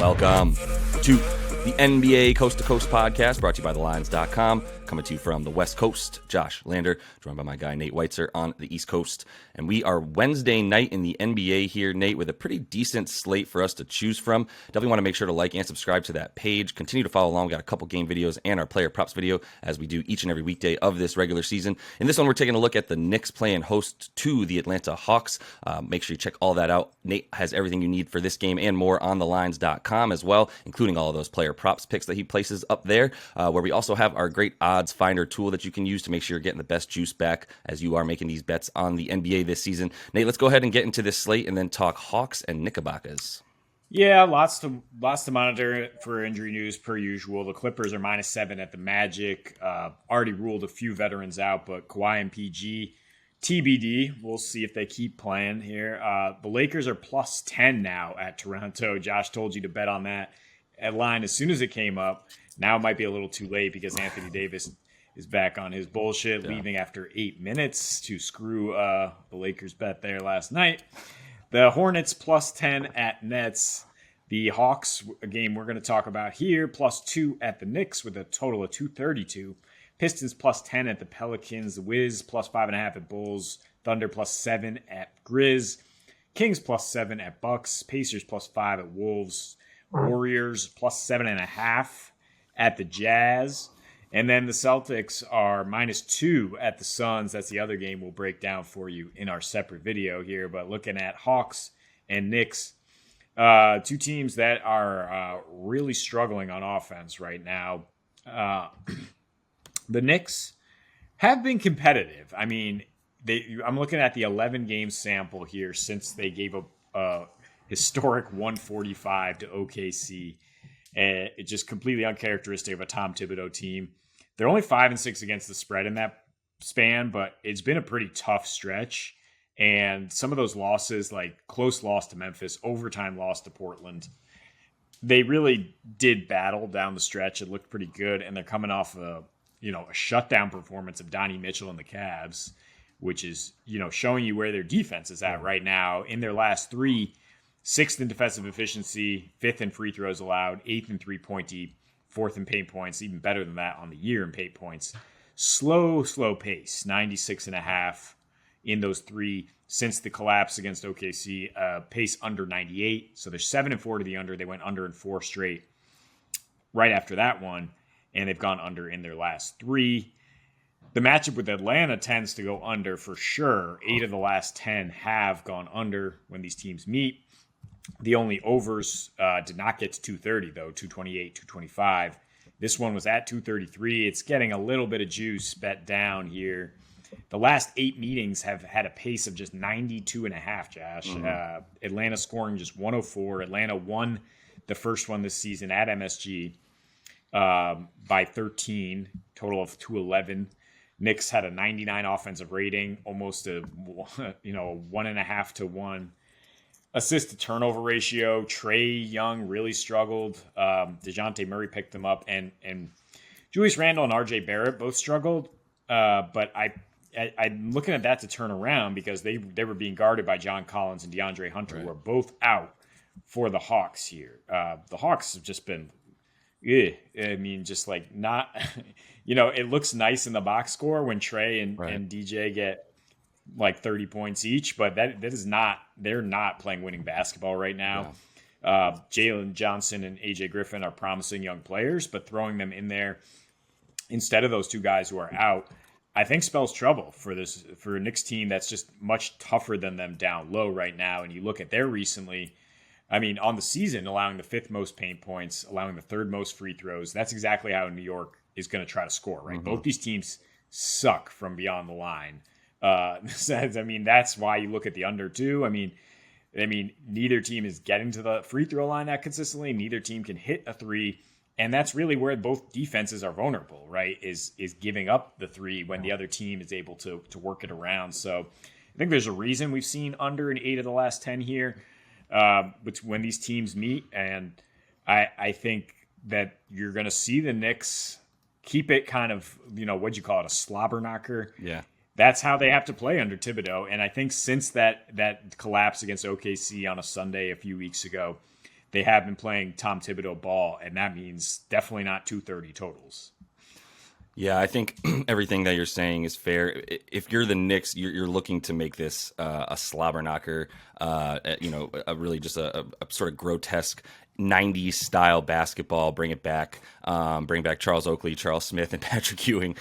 Welcome to the NBA Coast to Coast podcast, brought to you by thelines.com. Coming to you from the West Coast, Josh Lander, joined by my guy Nate Weitzer on the East Coast. And we are Wednesday night in the NBA here, Nate, with a pretty decent slate for us to choose from. Definitely want to make sure to like and subscribe to that page. Continue to follow along. We got a couple game videos and our player props video as we do each and every weekday of this regular season. In this one, we're taking a look at the Knicks playing host to the Atlanta Hawks. Make sure you check all that out. Nate has everything you need for this game and more on thelines.com as well, including all of those player props picks that he places up there, where we also have our great odds finder tool that you can use to make sure you're getting the best juice back as you are making these bets on the NBA this season. Nate, let's go ahead and get into this slate and then talk Hawks and Knickerbockers. Yeah, lots to monitor for injury news per usual. The Clippers are -7 at the Magic. Already ruled a few veterans out, but Kawhi and PG TBD. We'll see if they keep playing here. The Lakers are +10 now at Toronto. Josh told you to bet on that at line as soon as it came up. Now it might be a little too late because Anthony Davis is back on his bullshit, leaving after 8 minutes to screw the Lakers bet there last night. The Hornets +10 at Nets. The Hawks, a game we're going to talk about here, +2 at the Knicks with a total of 232. Pistons +10 at the Pelicans. The Wiz +5.5 at Bulls. Thunder +7 at Grizz. Kings +7 at Bucks. Pacers +5 at Wolves. Warriors +7.5 at the Jazz. And then the Celtics are -2 at the Suns. That's the other game we'll break down for you in our separate video here. But looking at Hawks and Knicks, two teams that are really struggling on offense right now. The Knicks have been competitive. I mean, I'm looking at the 11-game sample here since they gave a historic 145 to OKC. It's just completely uncharacteristic of a Tom Thibodeau team. They're only 5-6 against the spread in that span, but it's been a pretty tough stretch. And some of those losses, like close loss to Memphis, overtime loss to Portland, they really did battle down the stretch. It looked pretty good, and they're coming off a shutdown performance of Donnie Mitchell and the Cavs, which is showing you where their defense is at right now. In their last three, 6th in defensive efficiency, 5th in free throws allowed, 8th in three-point deep, 4th in paint points, even better than that on the year in paint points. Slow pace, 96.5 in those three since the collapse against OKC, pace under 98. So they're 7-4 to the under. They went under in 4 straight right after that one, and they've gone under in their last 3. The matchup with Atlanta tends to go under for sure. 8 of the last 10 have gone under when these teams meet. The only overs did not get to 230, though, 228, 225. This one was at 233. It's getting a little bit of juice bet down here. The last 8 meetings have had a pace of just 92.5, Josh. Atlanta scoring just 104. Atlanta won the first one this season at MSG by 13, total of 211. Knicks had a 99 offensive rating, almost a 1.5 to 1 assist to turnover ratio. Trae Young really struggled. DeJounte Murray picked them up, and Julius Randle and RJ Barrett both struggled. But I'm looking at that to turn around because they were being guarded by John Collins and DeAndre Hunter, who are both out for the Hawks here. The Hawks have just been, just like not, it looks nice in the box score when Trae and DJ get like 30 points each, but that is not, they're not playing winning basketball right now. Yeah. Jalen Johnson and AJ Griffin are promising young players, but throwing them in there instead of those two guys who are out, I think spells trouble for a Knicks team that's just much tougher than them down low right now. And you look at their recently, on the season, allowing the 5th most paint points, allowing the 3rd most free throws. That's exactly how New York is going to try to score, right? Both these teams suck from beyond the line. That's why you look at the under too. Neither team is getting to the free throw line that consistently. Neither team can hit a 3. And that's really where both defenses are vulnerable, right? Is giving up the 3 when the other team is able to work it around. So I think there's a reason we've seen under in 8 of the last 10 here, when these teams meet. And I think that you're going to see the Knicks keep it kind of, what'd you call it, a slobber knocker? Yeah. That's how they have to play under Thibodeau. And I think since that collapse against OKC on a Sunday a few weeks ago, they have been playing Tom Thibodeau ball, and that means definitely not 230 totals. Yeah, I think everything that you're saying is fair. If you're the Knicks, you're looking to make this a slobber knocker, a really just a sort of grotesque 90s style basketball. Bring it back. Bring back Charles Oakley, Charles Smith, and Patrick Ewing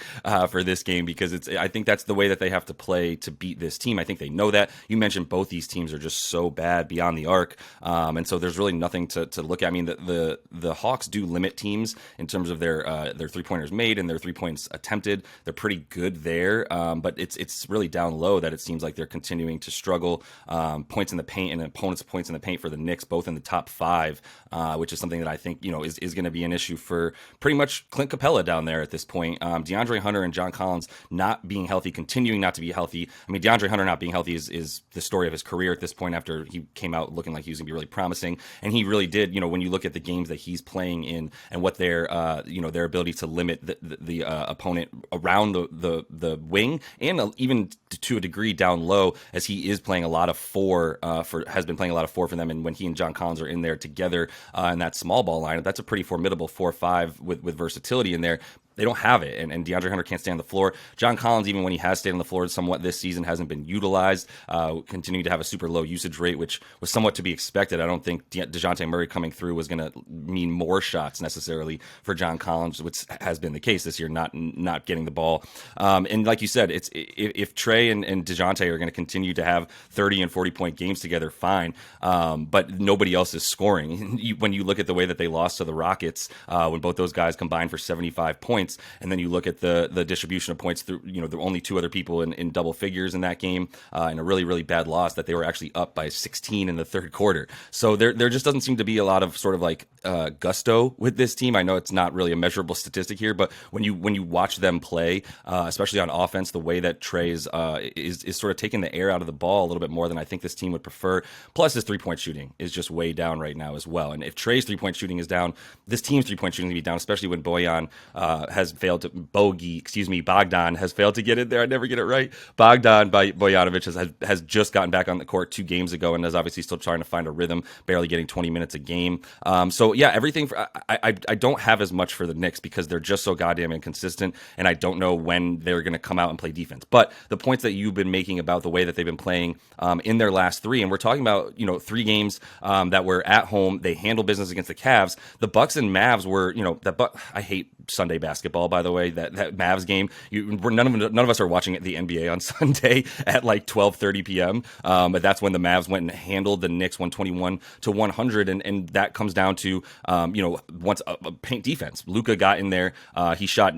for this game, because I think that's the way that they have to play to beat this team. I think they know that. You mentioned both these teams are just so bad beyond the arc, and so there's really nothing to look at. I mean, the Hawks do limit teams in terms of their 3-pointers made and their 3 points attempted. They're pretty good there, but it's really down low that it seems like they're continuing to struggle. Points in the paint and opponents' points in the paint for the Knicks, both in the top 5, which is something that I think is going to be an issue for pretty much Clint Capella down there at this point. DeAndre Hunter and John Collins not being healthy, continuing not to be healthy. I mean, DeAndre Hunter not being healthy is the story of his career at this point, after he came out looking like he was going to be really promising. And he really did, when you look at the games that he's playing in and what their ability to limit the opponent around the wing, and even to a degree down low, as he is playing a lot of has been playing a lot of 4 for them. And when he and John Collins are in there together in that small ball lineup, that's a pretty formidable 4-5 with versatility in there. They don't have it, and DeAndre Hunter can't stay on the floor. John Collins, even when he has stayed on the floor somewhat this season, hasn't been utilized, continuing to have a super low usage rate, which was somewhat to be expected. I don't think DeJounte Murray coming through was going to mean more shots necessarily for John Collins, which has been the case this year, not getting the ball. And like you said, if Trey and DeJounte are going to continue to have 30 and 40-point games together, fine, but nobody else is scoring. When you look at the way that they lost to the Rockets, when both those guys combined for 75 points, and then you look at the distribution of points through, there were only 2 other people in double figures in that game, and a really, really bad loss that they were actually up by 16 in the third quarter. So there just doesn't seem to be a lot of sort of like gusto with this team. I know it's not really a measurable statistic here, but when you watch them play, especially on offense, the way that Trey is sort of taking the air out of the ball a little bit more than I think this team would prefer. Plus his 3-point shooting is just way down right now as well. And if Trey's 3-point shooting is down, this team's 3-point shooting is going to be down, especially when Bogdan has failed to get in there. I never get it right. Bogdan Bojanovic has just gotten back on the court 2 games ago and is obviously still trying to find a rhythm, barely getting 20 minutes a game. So yeah, everything. I don't have as much for the Knicks because they're just so goddamn inconsistent, and I don't know when they're going to come out and play defense. But the points that you've been making about the way that they've been playing in their last 3, and we're talking about 3 games that were at home, they handled business against the Cavs. The Bucks and Mavs were I hate Sunday basketball, by the way. That Mavs game, none of us are watching the NBA on Sunday at like 12:30 p.m. But that's when the Mavs went and handled the Knicks 121-100, and that comes down to once a paint defense. Luka got in there. He shot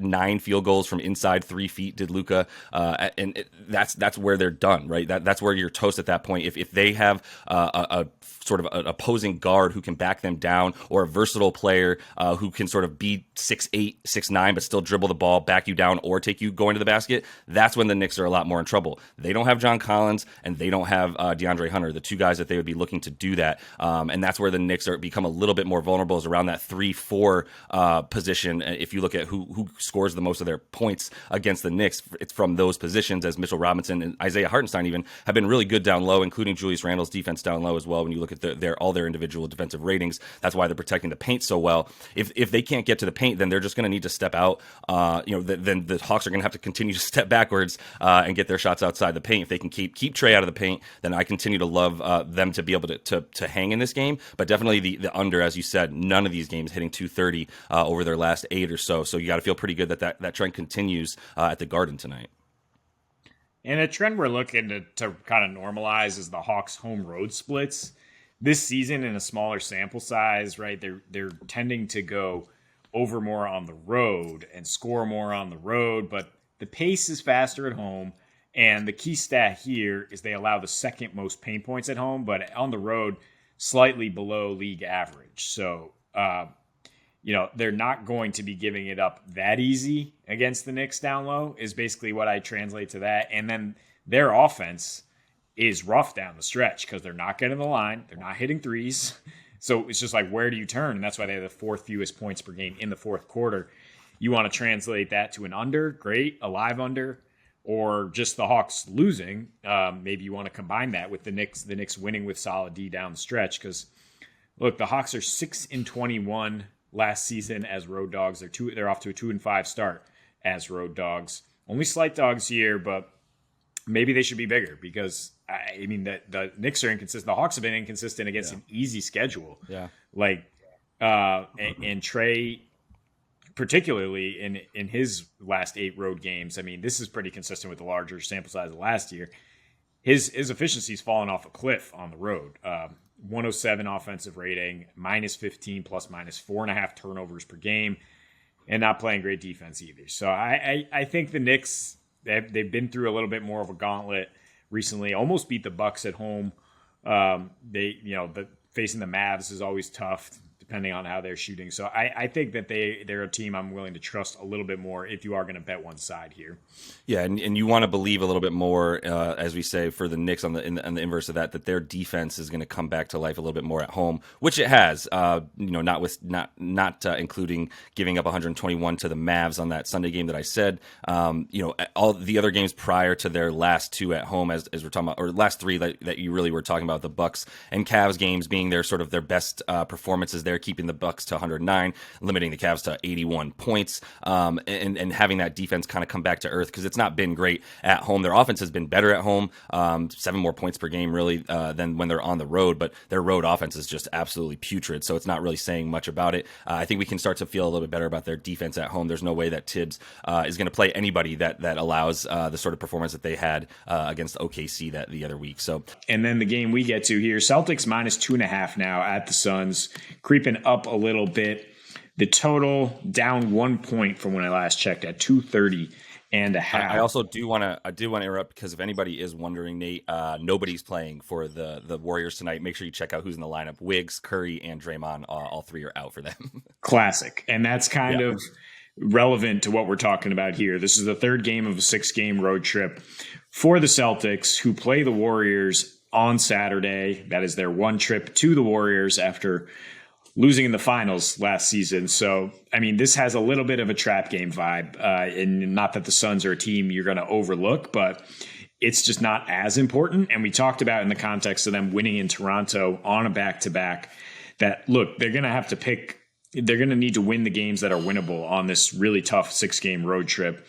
9 field goals from inside 3 feet. Did Luka, and that's where they're done, right? That's where you're toast at that point. If they have a sort of an opposing guard who can back them down, or a versatile player who can sort of be 6'8", 6'9", but still dribble the ball, back you down, or take you going to the basket, that's when the Knicks are a lot more in trouble. They don't have John Collins, and they don't have DeAndre Hunter, the 2 guys that they would be looking to do that. And that's where the Knicks become a little bit more vulnerable, is around that 3-4 position. If you look at who scores the most of their points against the Knicks, it's from those positions, as Mitchell Robinson and Isaiah Hartenstein even have been really good down low, including Julius Randle's defense down low as well. When you look at all their individual defensive ratings, that's why they're protecting the paint so well. If they can't get to the paint, then they're just going to need to step out. Then the Hawks are going to have to continue to step backwards and get their shots outside the paint. If they can keep Trey out of the paint, then I continue to love them to be able to hang in this game. But definitely the under, as you said, none of these games hitting 230 over their last 8 or so. So you got to feel pretty good that trend continues at the Garden tonight. And a trend we're looking to kind of normalize is the Hawks home road splits. This season, in a smaller sample size, right, they're tending to go over more on the road and score more on the road, but the pace is faster at home. And the key stat here is they allow the 2nd most paint points at home, but on the road, slightly below league average. So, they're not going to be giving it up that easy against the Knicks down low, is basically what I translate to that. And then their offense is rough down the stretch because they're not getting the line. They're not hitting threes. So it's just like, where do you turn? And that's why they have the 4th fewest points per game in the 4th quarter. You want to translate that to an under, great, a live under, or just the Hawks losing. Maybe you want to combine that with the Knicks winning with solid D down the stretch, because Look, the Hawks are 6-21 last season as road dogs. They're off to a 2-5 start as road dogs. Only slight dogs here, but maybe they should be bigger because I mean the Knicks are inconsistent. The Hawks have been inconsistent against an easy schedule. Yeah, and Trey, particularly in his last 8 road games. I mean, this is pretty consistent with the larger sample size of last year. His efficiency's fallen off a cliff on the road. 107 offensive rating, -15 plus -4.5 turnovers per game, and not playing great defense either. So I think the Knicks, they've been through a little bit more of a gauntlet recently. Almost beat the Bucks at home. Facing the Mavs is always tough, depending on how they're shooting. So I think that they're a team I'm willing to trust a little bit more if you are going to bet one side here. Yeah, and you want to believe a little bit more, as we say, for the Knicks on the inverse of that their defense is going to come back to life a little bit more at home, which it has. Not including giving up 121 to the Mavs on that Sunday game that I said. All the other games prior to their last 2 at home, as we're talking about, or last 3 that you really were talking about, the Bucks and Cavs games being their sort of their best performances there, keeping the Bucks to 109, limiting the Cavs to 81 points, and having that defense kind of come back to earth because it's not been great at home. Their offense has been better at home, 7 more points per game really than when they're on the road, but their road offense is just absolutely putrid, so it's not really saying much about it. I think we can start to feel a little bit better about their defense at home. There's no way that Tibbs is going to play anybody that allows the sort of performance that they had against OKC the other week. So, and then the game we get to here, Celtics -2.5 now at the Suns, creeping up a little bit. The total down 1 point from when I last checked at 230.5. I also do want to interrupt because if anybody is wondering, Nate, nobody's playing for the Warriors tonight. Make sure you check out who's in the lineup. Wiggs, Curry, and Draymond, all 3 are out for them. Classic. And that's kind of relevant to what we're talking about here. This is the 3rd game of a 6-game road trip for the Celtics, who play the Warriors on Saturday. That is their one trip to the Warriors after losing in the finals last season. So, I mean, this has a little bit of a trap game vibe. And not that the Suns are a team you're going to overlook, but it's just not as important. And we talked about in the context of them winning in Toronto on a back-to-back that, look, they're going to have to pick, they're going to need to win the games that are winnable on this really tough 6-game road trip.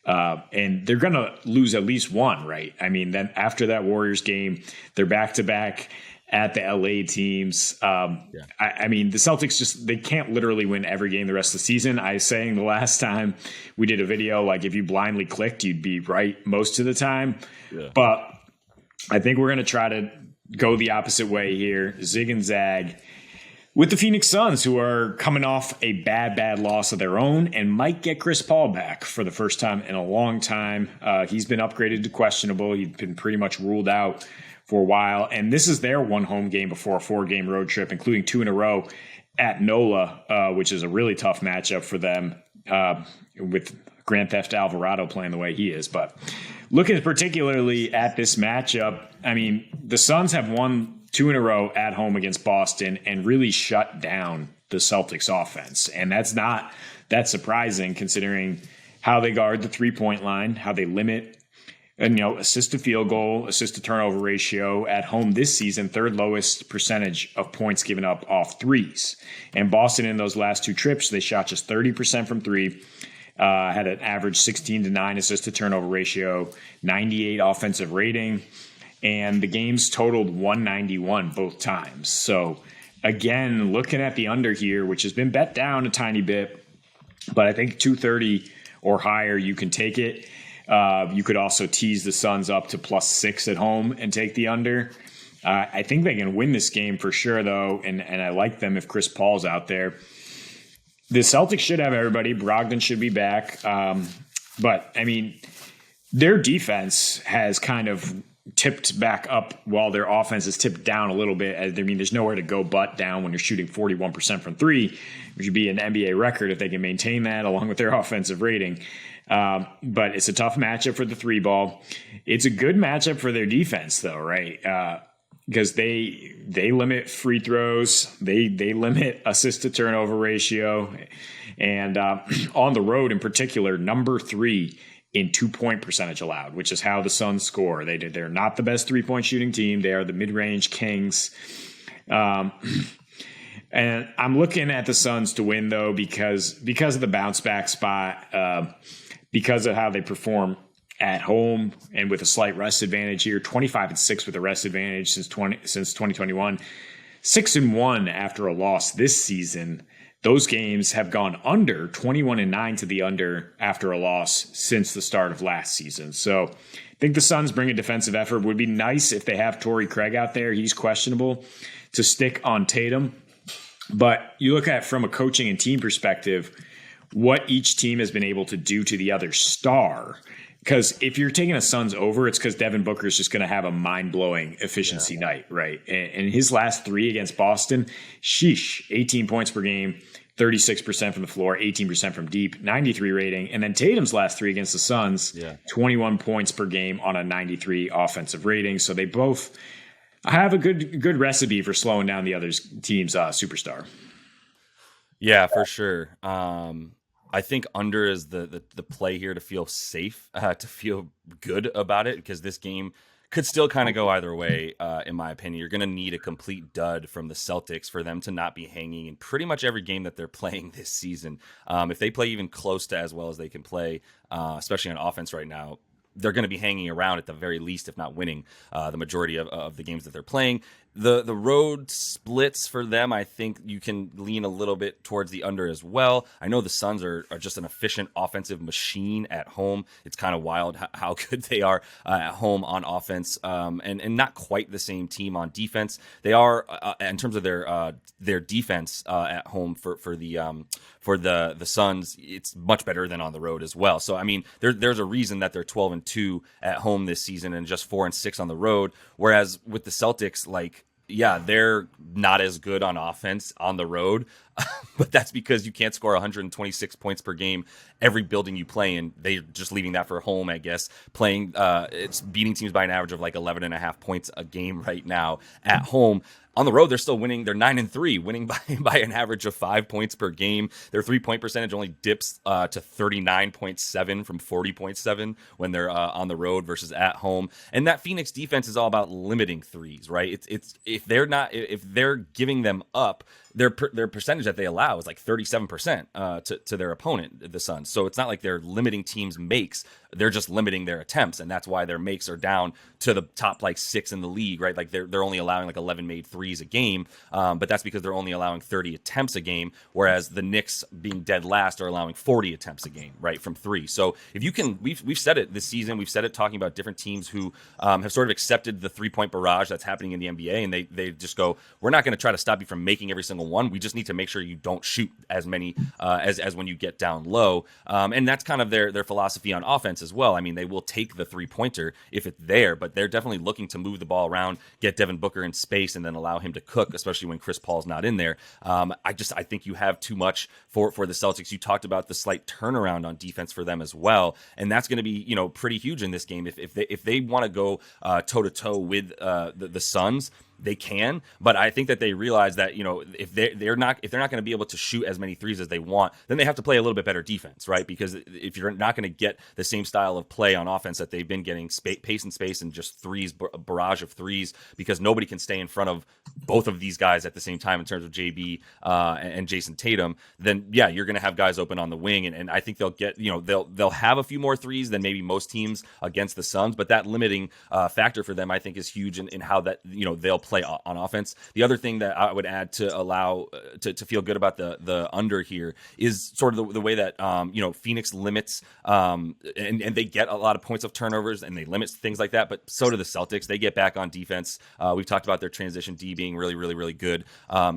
And they're going to lose at least one, right? I mean, then after that Warriors game, they're back-to-back at the LA teams. I mean, the Celtics they can't literally win every game the rest of the season. I was saying the last time we did a video, like if you blindly clicked, you'd be right most of the time. Yeah. But I think we're going to try to go the opposite way here. Zig and zag with the Phoenix Suns, who are coming off a bad loss of their own and might get Chris Paul back for the first time in a long time. He's been upgraded to questionable. He's been pretty much ruled out for a while. And this is their one home game before a 4-game road trip, including 2 in a row at NOLA, which is a really tough matchup for them with Grand Theft Alvarado playing the way he is. But looking particularly at this matchup, I mean, the Suns have won 2 in a row at home against Boston and really shut down the Celtics offense. And that's not that surprising considering how they guard the 3-point line, how they limit assist to field goal, assist to turnover ratio at home this season, 3rd lowest percentage of points given up off threes. And Boston in those last 2 trips, they shot just 30% from 3, had an average 16-9 assist to turnover ratio, 98 offensive rating, and the games totaled 191 both times. So again, looking at the under here, which has been bet down a tiny bit, but I think 230 or higher, you can take it. You could also tease the Suns up to +6 at home and take the under. I think they can win this game for sure, though, and I like them if Chris Paul's out there. The Celtics should have everybody. Brogdon should be back. But, I mean, their defense has kind of tipped back up while their offense is tipped down a little bit. I mean, there's nowhere to go but down when you're shooting 41% from 3, which would be an NBA record if they can maintain that along with their offensive rating. But it's a tough matchup for the 3-ball. It's a good matchup for their defense, though, right? Because they limit free throws, they limit assist to turnover ratio, and on the road in particular, number 3 in 2-point percentage allowed, which is how the Suns score. They're not the best 3-point shooting team. They are the mid-range kings. And I'm looking at the Suns to win, though, because of the bounce back spot, because of how they perform at home and with a slight rest advantage here. 25-6 with a rest advantage since 2021. 6-1 after a loss this season. Those games have gone under, 21-9 to the under after a loss since the start of last season. So I think the Suns bring a defensive effort. Would be nice if they have Torrey Craig out there. He's questionable to stick on Tatum. But you look at from a coaching and team perspective, what each team has been able to do to the other star. Because if you're taking a Suns over, it's because Devin Booker is just going to have a mind-blowing efficiency night, right? And his last 3 against Boston, 18 points per game, 36% from the floor, 18% from deep, 93 rating. And then Tatum's last 3 against the Suns, 21 points per game on a 93 offensive rating. So they both have a good recipe for slowing down the other team's superstar. Yeah, for sure. I think under is the play here to feel safe, to feel good about it, because this game could still kind of go either way, in my opinion. You're going to need a complete dud from the Celtics for them to not be hanging in pretty much every game that they're playing this season. If they play even close to as well as they can play, especially on offense right now, they're going to be hanging around at the very least, if not winning the majority of the games that they're playing. The road splits for them, I think you can lean a little bit towards the under as well. I know the Suns are just an efficient offensive machine at home. It's kind of wild how good they are at home on offense, and not quite the same team on defense. They are in terms of their defense at home for the Suns. It's much better than on the road as well. So I mean, there's a reason that they're 12-2 at home this season and just 4-6 on the road. Whereas with the Celtics, yeah, they're not as good on offense on the road, but that's because you can't score 126 points per game every building you play in. They're just leaving that for home, I guess. It's beating teams by an average of 11.5 points a game right now at home. On the road, they're still winning. They're 9-3, winning by an average of 5 points per game. Their 3-point percentage only dips to 39.7 from 40.7 when they're on the road versus at home. And that Phoenix defense is all about limiting threes, right? It's if they're giving them up, their percentage that they allow is 37% to their opponent, the Suns. So it's not like they're limiting teams' makes. They're just limiting their attempts, and that's why their makes are down to the top 6 in the league, right? They're only allowing 11 made threes a game, but that's because they're only allowing 30 attempts a game, whereas the Knicks, being dead last, are allowing 40 attempts a game, right, from 3. So if you can, we've said it this season, we've said it talking about different teams who have sort of accepted the 3-point barrage that's happening in the NBA, and they just go, we're not going to try to stop you from making every single one. We just need to make sure you don't shoot as many as when you get down low, and that's kind of their philosophy on offense as well. I mean, they will take the 3-pointer if it's there, but they're definitely looking to move the ball around, get Devin Booker in space, and then allow him to cook, especially when Chris Paul's not in there. I think you have too much for the Celtics. You talked about the slight turnaround on defense for them as well, and that's going to be pretty huge in this game. If they want to go toe to toe with the Suns, they can, but I think that they realize that if they're not going to be able to shoot as many threes as they want, then they have to play a little bit better defense, right? Because if you're not going to get the same style of play on offense that they've been getting, pace and space and just threes, barrage of threes, because nobody can stay in front of both of these guys at the same time in terms of JB and Jason Tatum, then yeah, you're going to have guys open on the wing, and I think they'll get they'll have a few more threes than maybe most teams against the Suns, but that limiting factor for them I think is huge in how that they'll play on offense. The other thing that I would add to allow to feel good about the under here is sort of the way that Phoenix limits and they get a lot of points of turnovers and they limit things like that, but so do the Celtics. They get back on defense. We've talked about their transition D being really, really, really good,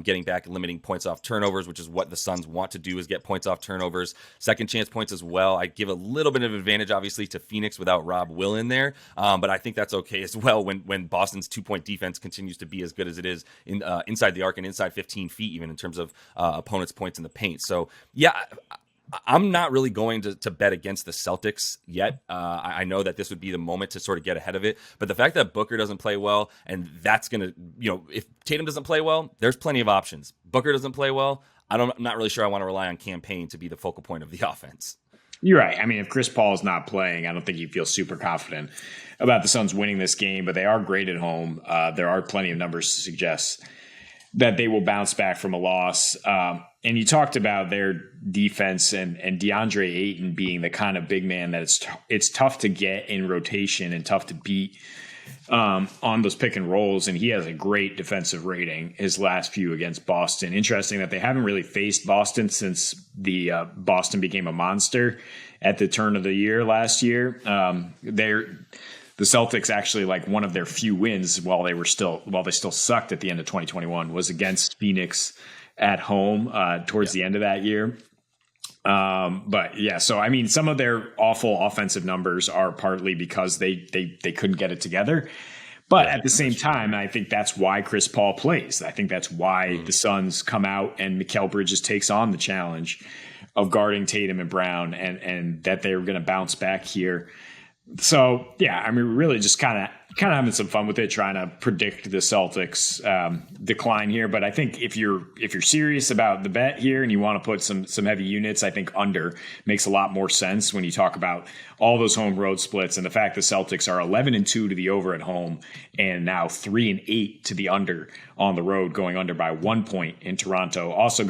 getting back and limiting points off turnovers, which is what the Suns want to do, is get points off turnovers. Second chance points as well. I give a little bit of advantage obviously to Phoenix without Rob Will in there, but I think that's okay as well when Boston's 2-point defense continues to be as good as it is inside the arc and inside 15 feet, even in terms of opponents' points in the paint. So yeah, I'm not really going to bet against the Celtics yet. I know that this would be the moment to sort of get ahead of it, but the fact that Booker doesn't play well, and that's going to, if Tatum doesn't play well, there's plenty of options. Booker doesn't play well, I'm not really sure I want to rely on Campaign to be the focal point of the offense. You're right. I mean, if Chris Paul is not playing, I don't think you feel super confident about the Suns winning this game, but they are great at home. There are plenty of numbers to suggest that they will bounce back from a loss. And you talked about their defense and DeAndre Ayton being the kind of big man that it's tough to get in rotation and tough to beat on those pick and rolls. And he has a great defensive rating his last few against Boston. Interesting that they haven't really faced Boston since the Boston became a monster at the turn of the year last year. The Celtics actually, like, one of their few wins while they still sucked at the end of 2021 was against Phoenix at home towards the end of that year. But yeah, so I mean, some of their awful offensive numbers are partly because they couldn't get it together. But at the same time, I think that's why Chris Paul plays. I think that's why the Suns come out and Mikal Bridges takes on the challenge of guarding Tatum and Brown, and that they're going to bounce back here. So yeah, I mean, we're really just kind of having some fun with it, trying to predict the Celtics decline here. But I think if you're serious about the bet here and you want to put some heavy units, I think under makes a lot more sense when you talk about all those home road splits and the fact the Celtics are 11-2 to the over at home and now 3-8 to the under on the road, going under by 1 point in Toronto. Also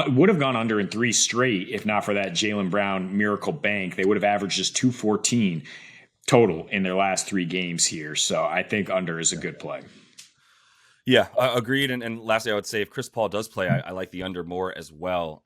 would have gone under in 3 straight if not for that Jaylen Brown miracle bank. They would have averaged just 214 total in their last 3 games here. So I think under is a good play. Yeah, agreed. And lastly, I would say if Chris Paul does play, I like the under more as well.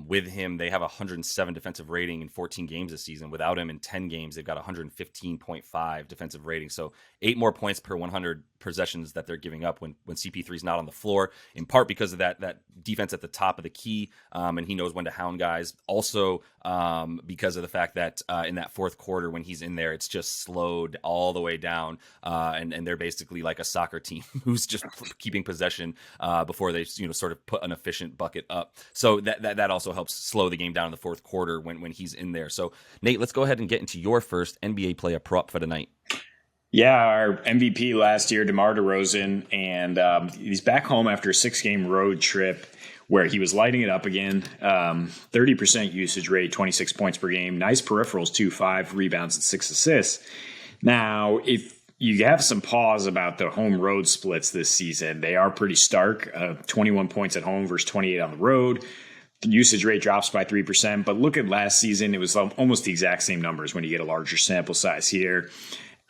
With him, they have 107 defensive rating in 14 games this season. Without him in 10 games, they've got 115.5 defensive rating. So 8 more points per 100 possessions that they're giving up when CP3 is not on the floor, in part because of that defense at the top of the key, and he knows when to hound guys. Also, because of the fact that in that fourth quarter when he's in there, it's just slowed all the way down, and they're basically like a soccer team who's just keeping possession before they sort of put an efficient bucket up. So that also helps slow the game down in the fourth quarter when he's in there. So Nate, let's go ahead and get into your first NBA player prop for tonight. Yeah, our MVP last year, DeMar DeRozan, and he's back home after a 6-game road trip where he was lighting it up again. 30% usage rate, 26 points per game. Nice peripherals too, 5 rebounds and 6 assists. Now, if you have some pause about the home road splits this season, they are pretty stark. 21 points at home versus 28 on the road. The usage rate drops by 3%, but look at last season. It was almost the exact same numbers when you get a larger sample size here.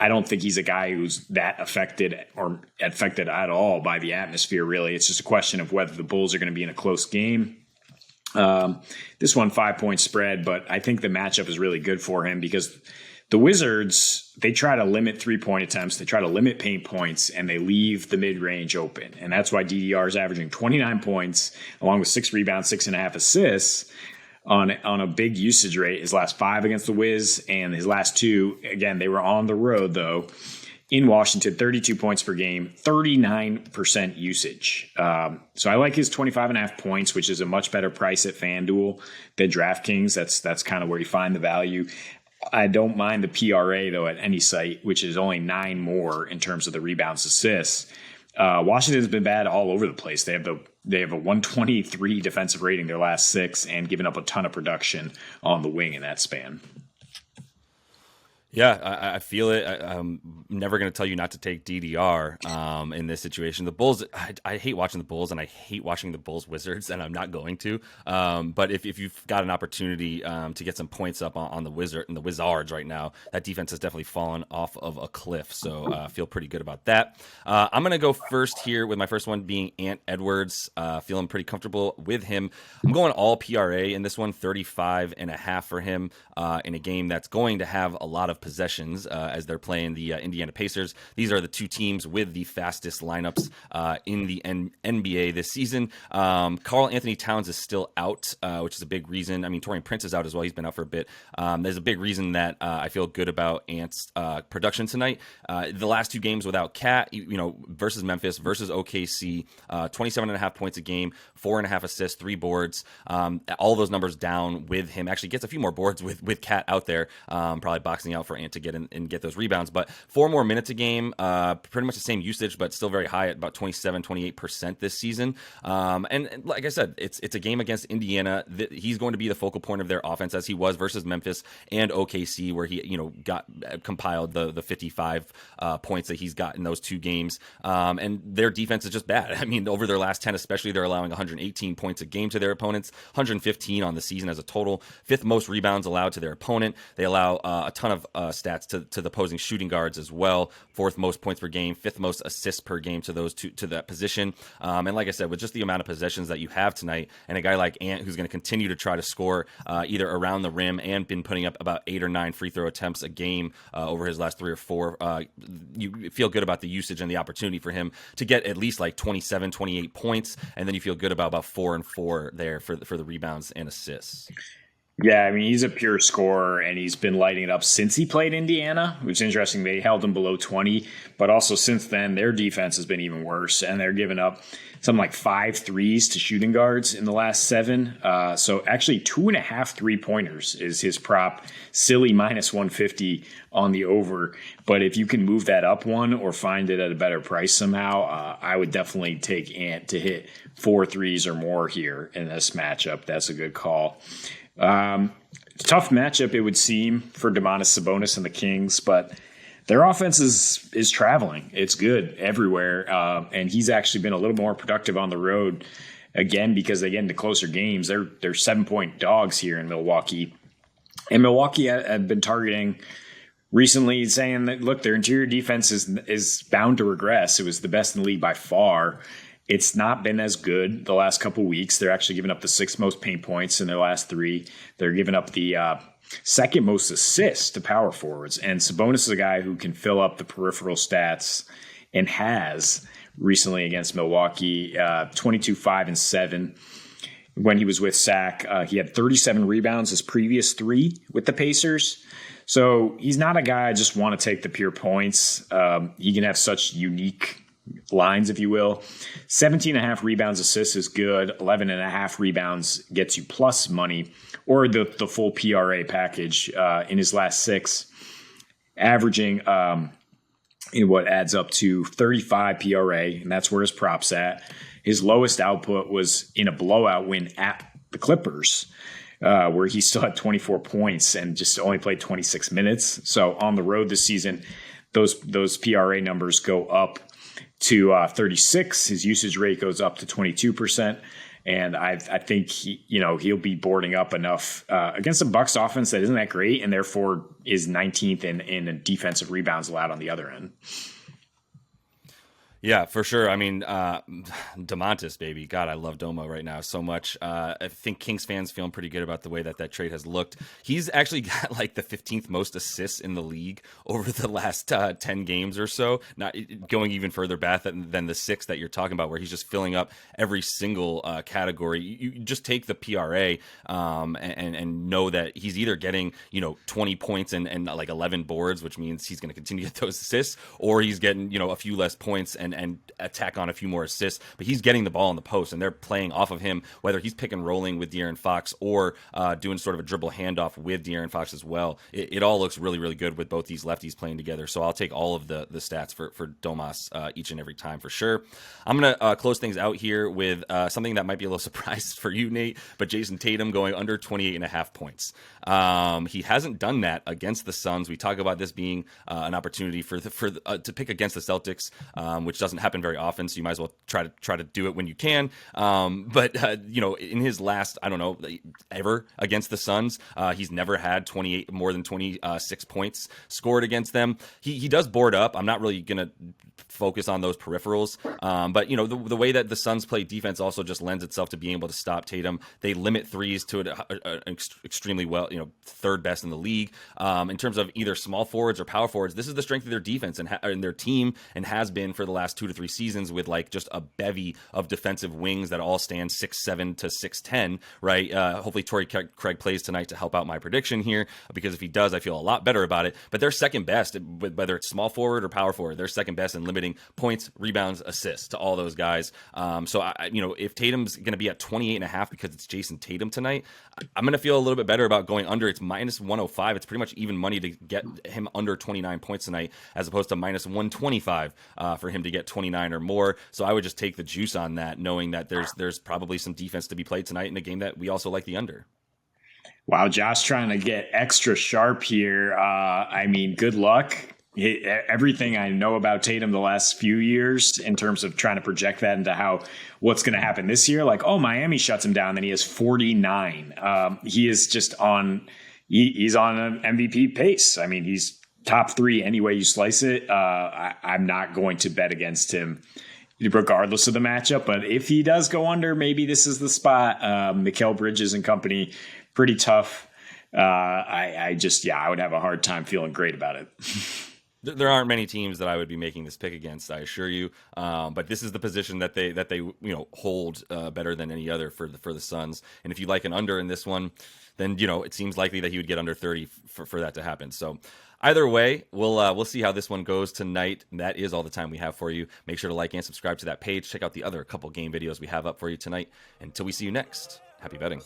I don't think he's a guy who's that affected at all by the atmosphere, really. It's just a question of whether the Bulls are going to be in a close game. This one, 5-point spread, but I think the matchup is really good for him because the Wizards, they try to limit 3-point attempts, they try to limit paint points, and they leave the mid-range open. And that's why DDR is averaging 29 points, along with 6 rebounds, 6.5 assists, on a big usage rate. His last 5 against the Wiz and his last 2, again, they were on the road though, in Washington, 32 points per game, 39% usage. So I like his 25.5 points, which is a much better price at FanDuel than DraftKings. That's kind of where you find the value. I don't mind the PRA though at any site, which is only 9 more in terms of the rebounds, assists. Washington's been bad all over the place. They have a 123 defensive rating their last 6 and given up a ton of production on the wing in that span. Yeah, I feel it. I'm never going to tell you not to take DDR in this situation. The Bulls, I hate watching the Bulls, and I hate watching the Bulls Wizards, and I'm not going to. But if you've got an opportunity to get some points up on the Wizard and the Wizards right now, that defense has definitely fallen off of a cliff. So I feel pretty good about that. I'm going to go first here with my first one being Ant Edwards. Feeling pretty comfortable with him. I'm going all PRA in this one, 35.5 for him in a game that's going to have a lot of possessions as they're playing the Indiana Pacers. These are the 2 teams with the fastest lineups in the NBA this season. Karl Anthony Towns is still out, which is a big reason. I mean, Taurean Prince is out as well. He's been out for a bit. There's a big reason that I feel good about Ant's production tonight. The last 2 games without Cat, versus Memphis, versus OKC, 27.5 points a game, 4.5 assists, 3 boards. All those numbers down with him. Actually gets a few more boards with Cat out there, probably boxing out for Ant to get in and get those rebounds. But 4 more minutes a game, pretty much the same usage, but still very high at about 28% this season. And like I said, it's a game against Indiana. He's going to be the focal point of their offense, as he was versus Memphis and OKC, where he compiled the 55 points that he's got in those 2 games. And their defense is just bad. I mean, over their last 10 especially, they're allowing 118 points a game to their opponents, 115 on the season as a total, 5th most rebounds allowed to their opponent. They allow a ton of stats to the opposing shooting guards as well, 4th most points per game, 5th most assists per game to those to that position. And like I said, with just the amount of possessions that you have tonight, and a guy like Ant who's going to continue to try to score either around the rim and been putting up about 8 or 9 free throw attempts a game over his last 3 or 4, you feel good about the usage and the opportunity for him to get at least like 27, 28 points, and then you feel good about 4 and 4 there for the rebounds and assists. Yeah, I mean, he's a pure scorer, and he's been lighting it up since he played Indiana, which is interesting. They held him below 20, but also since then, their defense has been even worse, and they're giving up something like 5 threes to shooting guards in the last 7. So actually 2.5 3-pointers is his prop. Silly minus 150 on the over. But if you can move that up one or find it at a better price somehow, I would definitely take Ant to hit 4 threes or more here in this matchup. That's a good call. Tough matchup, it would seem, for Domantas Sabonis and the Kings, but their offense is traveling. It's good everywhere, and he's actually been a little more productive on the road, again, because they get into closer games. They're 7-point dogs here in Milwaukee, and Milwaukee had been targeting recently, saying that, look, their interior defense is bound to regress. It was the best in the league by far. It's not been as good the last couple weeks. They're actually giving up the 6th most paint points in their last 3. They're giving up the 2nd most assists to power forwards. And Sabonis is a guy who can fill up the peripheral stats and has recently against Milwaukee, 22, 5, and 7. When he was with Sac, he had 37 rebounds his previous 3 with the Pacers. So he's not a guy I just want to take the pure points. He can have such unique lines, if you will. 17.5 rebounds assists is good. 11.5 rebounds gets you plus money, or the full PRA package in his last 6, averaging in what adds up to 35 PRA, and that's where his prop's at. His lowest output was in a blowout win at the Clippers, where he still had 24 points and just only played 26 minutes. So on the road this season, those PRA numbers go up to 36. His usage rate goes up to 22%. And I think he'll be boarding up enough against the Bucks offense that isn't that great, and therefore is 19th in defensive rebounds allowed on the other end. Yeah, for sure. I mean, Domantas, baby. God, I love Doma right now so much. I think Kings fans feeling pretty good about the way that trade has looked. He's actually got like the 15th most assists in the league over the last 10 games or so, not going even further back than the 6 that you're talking about, where he's just filling up every single category. You just take the PRA and know that he's either getting 20 points and like 11 boards, which means he's going to continue to get those assists, or he's getting a few less points and attack on a few more assists, but he's getting the ball in the post, and they're playing off of him, whether he's pick and rolling with De'Aaron Fox or doing sort of a dribble handoff with De'Aaron Fox as well. It all looks really, really good with both these lefties playing together. So I'll take all of the stats for Domas each and every time for sure. I'm going to close things out here with something that might be a little surprise for you, Nate, but Jason Tatum going under 28.5 points. He hasn't done that against the Suns. We talk about this being an opportunity to pick against the Celtics, which doesn't happen very often, so you might as well try to do it when you can. But in his last, I don't know, ever against the Suns, he's never had more than 26 points scored against them. He does board up. I'm not really gonna focus on those peripherals, but the way that the Suns play defense also just lends itself to being able to stop Tatum. They limit threes to it extremely well, 3rd best in the league. In terms of either small forwards or power forwards, this is the strength of their defense and their team, and has been for the last last 2 to 3 seasons with like just a bevy of defensive wings that all stand 6'7" to 6'10", right? Hopefully Torrey Craig plays tonight to help out my prediction here, because if he does, I feel a lot better about it. But they're second best, whether it's small forward or power forward, they're second best in limiting points, rebounds, assists to all those guys. So if Tatum's going to be at 28.5 because it's Jason Tatum tonight, I'm going to feel a little bit better about going under. It's minus 105. It's pretty much even money to get him under 29 points tonight, as opposed to minus 125 for him to get 29 or more. So I would just take the juice on that, knowing that there's probably some defense to be played tonight in a game that we also like the under. Wow, Josh trying to get extra sharp here. Good luck. Everything I know about Tatum the last few years in terms of trying to project that into what's going to happen this year. Like, Miami shuts him down, then he has 49. He is just he's on an MVP pace. I mean, he's top 3 any way you slice it. I'm not going to bet against him regardless of the matchup. But if he does go under, maybe this is the spot. Mikal Bridges and company, pretty tough. I would have a hard time feeling great about it. There aren't many teams that I would be making this pick against, I assure you. But this is the position that they hold better than any other for the Suns. And if you like an under in this one, then it seems likely that he would get under 30 for that to happen. So either way, we'll see how this one goes tonight. And that is all the time we have for you. Make sure to like and subscribe to that page. Check out the other couple game videos we have up for you tonight. Until we see you next, happy betting.